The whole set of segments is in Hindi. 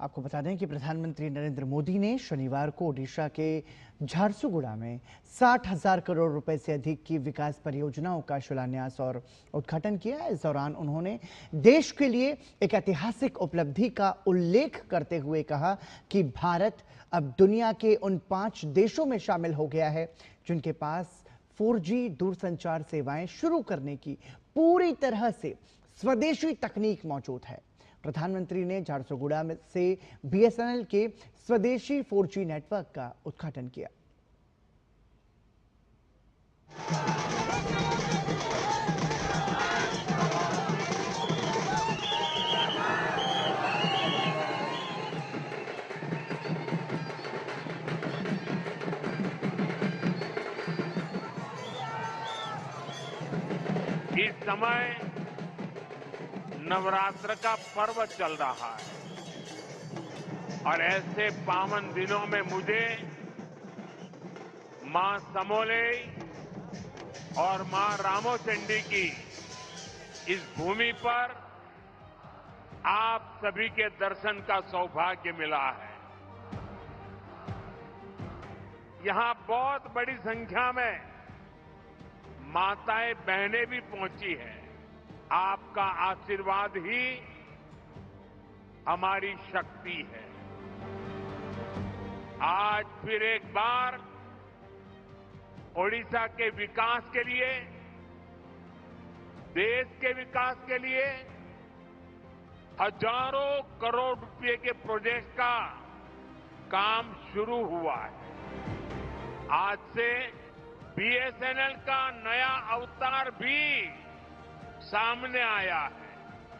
आपको बता दें कि प्रधानमंत्री नरेंद्र मोदी ने शनिवार को ओडिशा के झारसुगुड़ा में 60,000 करोड़ रुपए से अधिक की विकास परियोजनाओं का शिलान्यास और उद्घाटन किया। इस दौरान उन्होंने देश के लिए एक ऐतिहासिक उपलब्धि का उल्लेख करते हुए कहा कि भारत अब दुनिया के उन 5 देशों में शामिल हो गया है जिनके पास 4G दूरसंचार सेवाएं शुरू करने की पूरी तरह से स्वदेशी तकनीक मौजूद है। प्रधानमंत्री ने झारसुगुड़ा से BSNL के स्वदेशी 4G नेटवर्क का उद्घाटन किया। इस समय नवरात्र का पर्व चल रहा है और ऐसे पावन दिनों में मुझे मां समोले और मां रामोचंडी की इस भूमि पर आप सभी के दर्शन का सौभाग्य मिला है। यहां बहुत बड़ी संख्या में माताएं बहनें भी पहुंची हैं। आपका आशीर्वाद ही हमारी शक्ति है। आज फिर एक बार ओडिशा के विकास के लिए, देश के विकास के लिए हजारों करोड़ रुपए के प्रोजेक्ट का काम शुरू हुआ है। आज से BSNL का नया अवतार भी सामने आया है।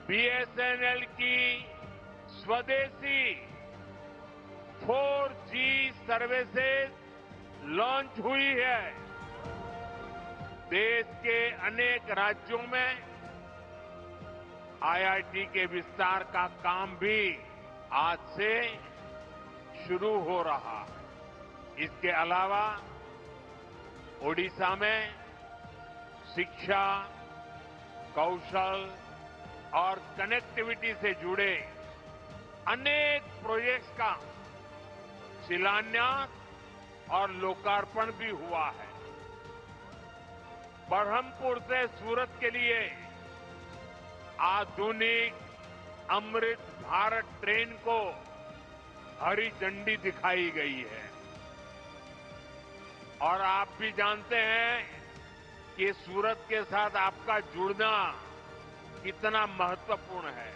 BSNL की स्वदेशी 4G सर्विसेज लॉन्च हुई है। देश के अनेक राज्यों में IIT के विस्तार का काम भी आज से शुरू हो रहा है। इसके अलावा ओडिशा में शिक्षा, कौशल और कनेक्टिविटी से जुड़े अनेक प्रोजेक्ट्स का शिलान्यास और लोकार्पण भी हुआ है। बरहमपुर से सूरत के लिए आधुनिक अमृत भारत ट्रेन को हरी झंडी दिखाई गई है। और आप भी जानते हैं कि सूरत के साथ आपका जुड़ना कितना महत्वपूर्ण है।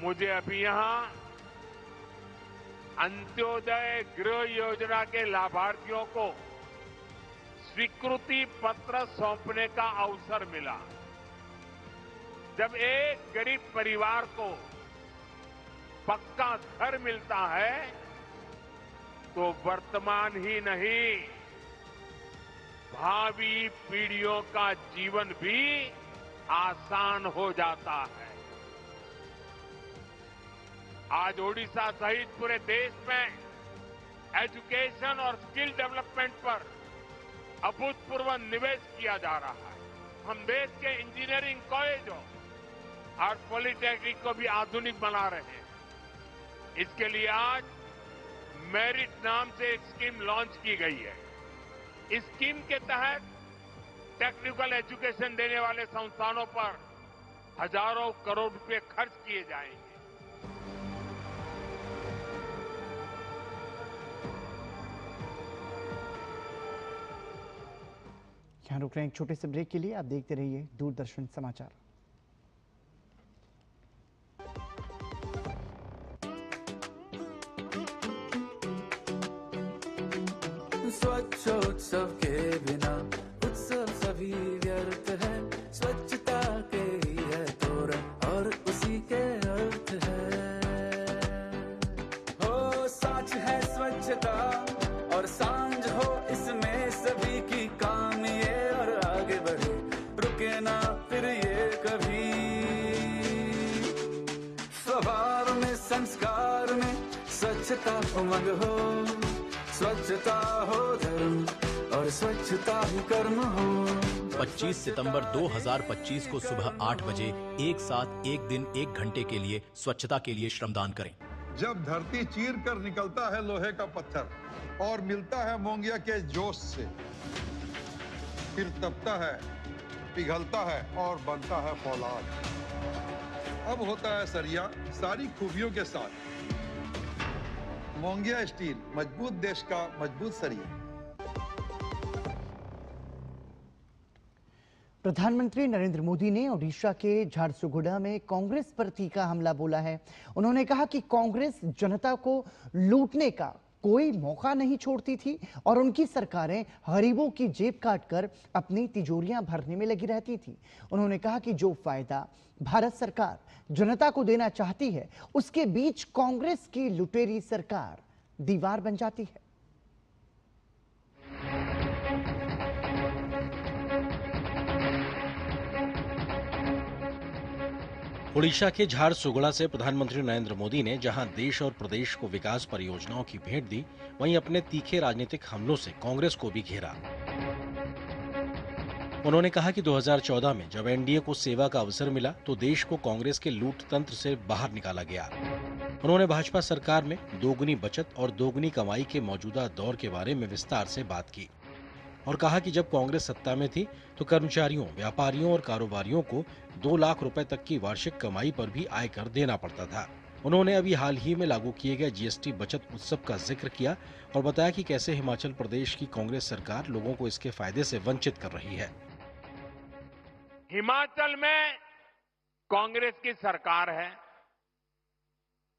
मुझे अभी यहां अंत्योदय गृह योजना के लाभार्थियों को स्वीकृति पत्र सौंपने का अवसर मिला। जब एक गरीब परिवार को पक्का घर मिलता है तो वर्तमान ही नहीं, भावी पीढ़ियों का जीवन भी आसान हो जाता है। आज ओडिशा सहित पूरे देश में एजुकेशन और स्किल डेवलपमेंट पर अभूतपूर्व निवेश किया जा रहा है। हम देश के इंजीनियरिंग कॉलेजों और पॉलिटेक्निक को भी आधुनिक बना रहे हैं। इसके लिए आज मेरिट नाम से एक स्कीम लॉन्च की गई है। इस स्कीम के तहत टेक्निकल एजुकेशन देने वाले संस्थानों पर हजारों करोड़ रुपए खर्च किए जाएंगे। यहां रुक रहे हैं एक छोटे से ब्रेक के लिए। आप देखते रहिए दूरदर्शन समाचार। स्वच्छोत्सव के बिना उत्सव सभी व्यर्थ है। स्वच्छता के ही है तोरण और उसी के अर्थ है। हो साच है स्वच्छता और सांझ हो इसमें सभी की काम ये और आगे बढ़े रुके ना फिर ये कभी। स्वभाव में संस्कार में स्वच्छता उमंग हो। स्वच्छता हो धर्म और स्वच्छता ही कर्म हो। 25 सितंबर 2025 को सुबह 8 बजे एक साथ एक दिन 1 घंटे के लिए स्वच्छता के लिए श्रमदान करें। जब धरती चीर कर निकलता है लोहे का पत्थर और मिलता है मोंगिया के जोश से, फिर तपता है, पिघलता है और बनता है फौलाद। अब होता है सरिया सारी खूबियों के साथ। मोंगिया स्टील, मजबूत देश का मजबूत सरिया। प्रधानमंत्री नरेंद्र मोदी ने ओडिशा के झारसुगुड़ा में कांग्रेस पर तीखा हमला बोला है। उन्होंने कहा कि कांग्रेस जनता को लूटने का कोई मौका नहीं छोड़ती थी और उनकी सरकारें गरीबों की जेब काटकर अपनी तिजोरियां भरने में लगी रहती थी। उन्होंने कहा कि जो फायदा भारत सरकार जनता को देना चाहती है, उसके बीच कांग्रेस की लुटेरी सरकार दीवार बन जाती है। ओडिशा के झारसुगुड़ा से प्रधानमंत्री नरेंद्र मोदी ने जहां देश और प्रदेश को विकास परियोजनाओं की भेंट दी, वहीं अपने तीखे राजनीतिक हमलों से कांग्रेस को भी घेरा। उन्होंने कहा कि 2014 में जब एनडीए को सेवा का अवसर मिला तो देश को कांग्रेस के लूट तंत्र से बाहर निकाला गया। उन्होंने भाजपा सरकार में दोगुनी बचत और दोगुनी कमाई के मौजूदा दौर के बारे में विस्तार से बात की और कहा कि जब कांग्रेस सत्ता में थी तो कर्मचारियों, व्यापारियों और कारोबारियों को 2 लाख रुपए तक की वार्षिक कमाई पर भी आयकर देना पड़ता था। उन्होंने अभी हाल ही में लागू किए गए जीएसटी बचत उत्सव का जिक्र किया और बताया कि कैसे हिमाचल प्रदेश की कांग्रेस सरकार लोगों को इसके फायदे से वंचित कर रही है। हिमाचल में कांग्रेस की सरकार है।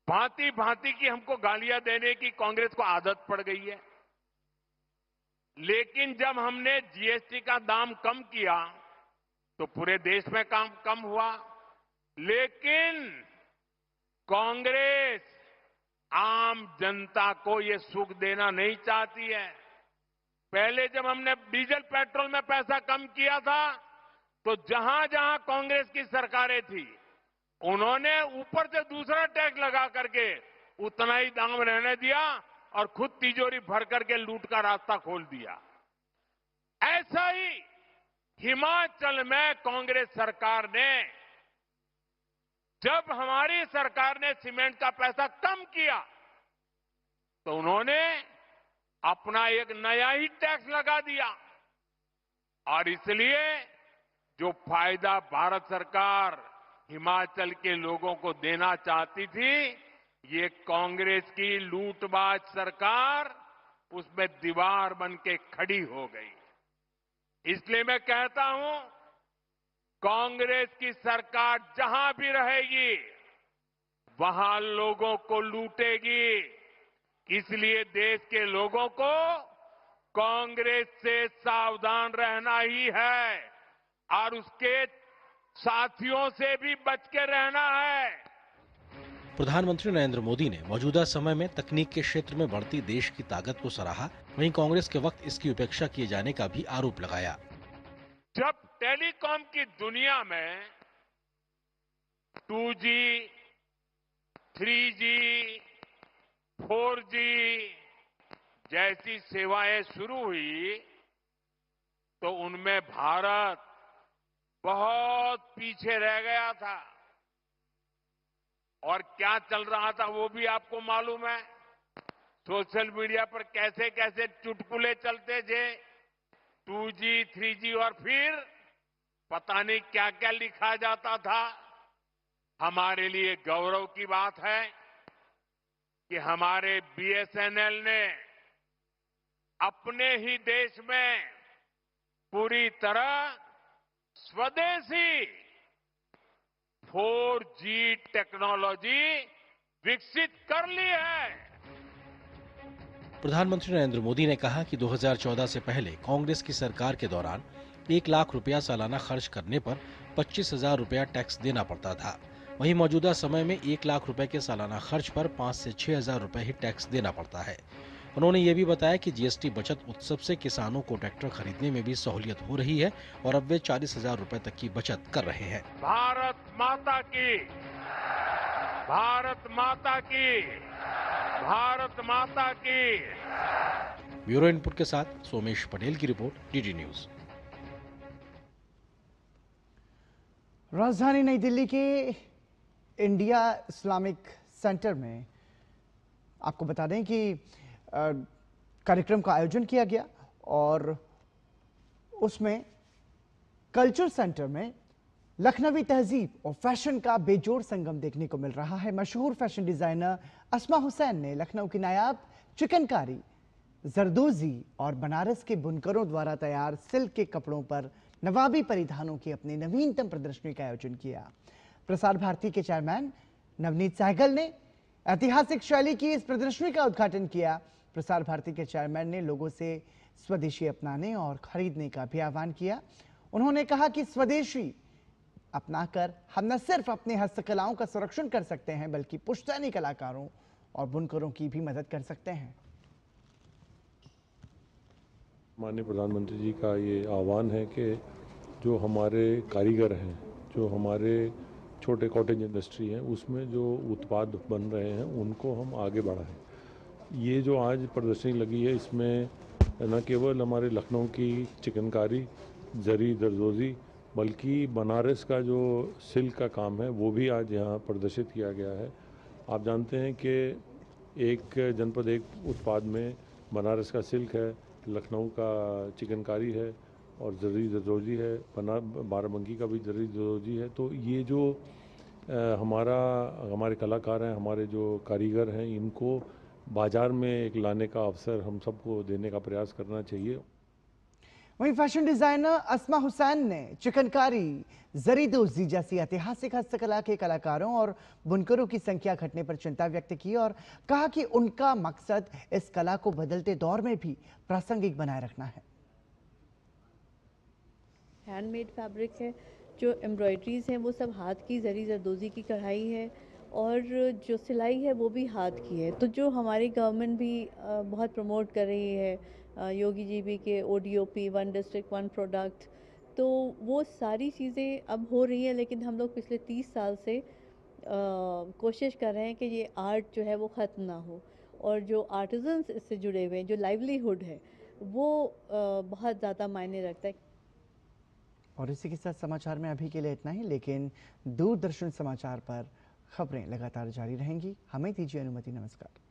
भांति भांति की हमको गालियां देने की कांग्रेस को आदत पड़ गई है। लेकिन जब हमने जीएसटी का दाम कम किया तो पूरे देश में काम कम हुआ। लेकिन कांग्रेस आम जनता को ये सुख देना नहीं चाहती है। पहले जब हमने डीजल पेट्रोल में पैसा कम किया था तो जहां जहां कांग्रेस की सरकारें थी, उन्होंने ऊपर से दूसरा टैक्स लगा करके उतना ही दाम रहने दिया और खुद तिजोरी भर करके लूट का रास्ता खोल दिया। ऐसा ही हिमाचल में कांग्रेस सरकार ने, जब हमारी सरकार ने सीमेंट का पैसा कम किया तो उन्होंने अपना एक नया ही टैक्स लगा दिया और इसलिए जो फायदा भारत सरकार हिमाचल के लोगों को देना चाहती थी, ये कांग्रेस की लूटबाज सरकार उसमें दीवार बन के खड़ी हो गई। इसलिए मैं कहता हूं, कांग्रेस की सरकार जहां भी रहेगी वहां लोगों को लूटेगी। इसलिए देश के लोगों को कांग्रेस से सावधान रहना ही है और उसके साथियों से भी बच के रहना है। प्रधानमंत्री नरेंद्र मोदी ने मौजूदा समय में तकनीक के क्षेत्र में बढ़ती देश की ताकत को सराहा, वहीं कांग्रेस के वक्त इसकी उपेक्षा किए जाने का भी आरोप लगाया। जब टेलीकॉम की दुनिया में 2G, 3G, 4G जैसी सेवाएं शुरू हुई तो उनमें भारत बहुत पीछे रह गया था। और क्या चल रहा था वो भी आपको मालूम है। सोशल मीडिया पर कैसे कैसे चुटकुले चलते थे, 2G, 3G और फिर पता नहीं क्या क्या लिखा जाता था। हमारे लिए गौरव की बात है कि हमारे BSNL ने अपने ही देश में पूरी तरह स्वदेशी 4G टेक्नोलॉजी विकसित कर ली है। प्रधानमंत्री नरेंद्र मोदी ने कहा कि 2014 से पहले कांग्रेस की सरकार के दौरान 1 लाख रुपया सालाना खर्च करने पर 25,000 रुपया टैक्स देना पड़ता था। वहीं मौजूदा समय में 1 लाख रुपए के सालाना खर्च पर 5 से 6,000 रुपए ही टैक्स देना पड़ता है। उन्होंने ये भी बताया कि जीएसटी बचत उत्सव से किसानों को ट्रैक्टर खरीदने में भी सहूलियत हो रही है और अब वे 40,000 रुपए तक की बचत कर रहे हैं। भारत माता की, भारत माता की, भारत माता की। ब्यूरो इनपुट के साथ सोमेश पटेल की रिपोर्ट, डीडी न्यूज। राजधानी नई दिल्ली के इंडिया इस्लामिक सेंटर में आपको बता दें कि कार्यक्रम का आयोजन किया गया और उसमें कल्चर सेंटर में लखनवी तहजीब और फैशन का बेजोड़ संगम देखने को मिल रहा है। मशहूर फैशन डिजाइनर अस्मा हुसैन ने लखनऊ की नायाब चिकनकारी, जरदोजी और बनारस के बुनकरों द्वारा तैयार सिल्क के कपड़ों पर नवाबी परिधानों की अपनी नवीनतम प्रदर्शनी का आयोजन किया। प्रसार भारती के चेयरमैन नवनीत सहगल ने ऐतिहासिक शैली की इस प्रदर्शनी का उद्घाटन किया। प्रसार भारती के चेयरमैन ने लोगों से स्वदेशी अपनाने और खरीदने का भी आह्वान किया। उन्होंने कहा कि स्वदेशी अपनाकर हम न सिर्फ अपनी हस्तकलाओं का संरक्षण कर सकते हैं बल्कि पुश्तैनी कलाकारों और बुनकरों की भी मदद कर सकते हैं। माननीय प्रधानमंत्री जी का ये आह्वान है कि जो हमारे कारीगर हैं, जो हमारे छोटे कॉटेज इंडस्ट्री हैं, उसमें जो उत्पाद बन रहे हैं उनको हम आगे बढ़ाएं। ये जो आज प्रदर्शनी लगी है, इसमें न केवल हमारे लखनऊ की चिकनकारी, जरी जरदोजी, बल्कि बनारस का जो सिल्क का काम है वो भी आज यहाँ प्रदर्शित किया गया है। आप जानते हैं कि एक जनपद एक उत्पाद में बनारस का सिल्क है, लखनऊ का चिकनकारी है और जरी जरदोजी है, बाराबंकी का भी जरी जरदोजी है। तो ये जो हमारे कलाकार हैं, हमारे जो कारीगर हैं, इनको बाजार में एक लाने का अवसर हम सबको देने का प्रयास करना चाहिए। वहीं फैशन डिजाइनर अस्मा हुसैन ने चिकनकारी, जरीदोजी जैसी ऐतिहासिक हस्तकला के कलाकारों और बुनकरों की संख्या घटने पर चिंता व्यक्त की और कहा कि उनका मकसद इस कला को बदलते दौर में भी प्रासंगिक बनाए रखना है। हैंडमेड फैब्रिक है, जो एम्ब्रॉयडरीज हैं वो सब हाथ की जरी जरदोजी की कढ़ाई है और जो सिलाई है वो भी हाथ की है। तो जो हमारी गवर्नमेंट भी बहुत प्रमोट कर रही है, योगी जी भी के ODOP, one district one product, तो वो सारी चीज़ें अब हो रही हैं। लेकिन हम लोग पिछले 30 साल से कोशिश कर रहे हैं कि ये आर्ट जो है वो ख़त्म ना हो और जो आर्टिजन्स इससे जुड़े हुए हैं, जो लाइवलीहुड है, वो बहुत ज़्यादा मायने रखता है। और इसी के साथ समाचार में अभी के लिए इतना ही, लेकिन दूरदर्शन समाचार पर खबरें लगातार जारी रहेंगी। हमें दीजिए अनुमति। नमस्कार।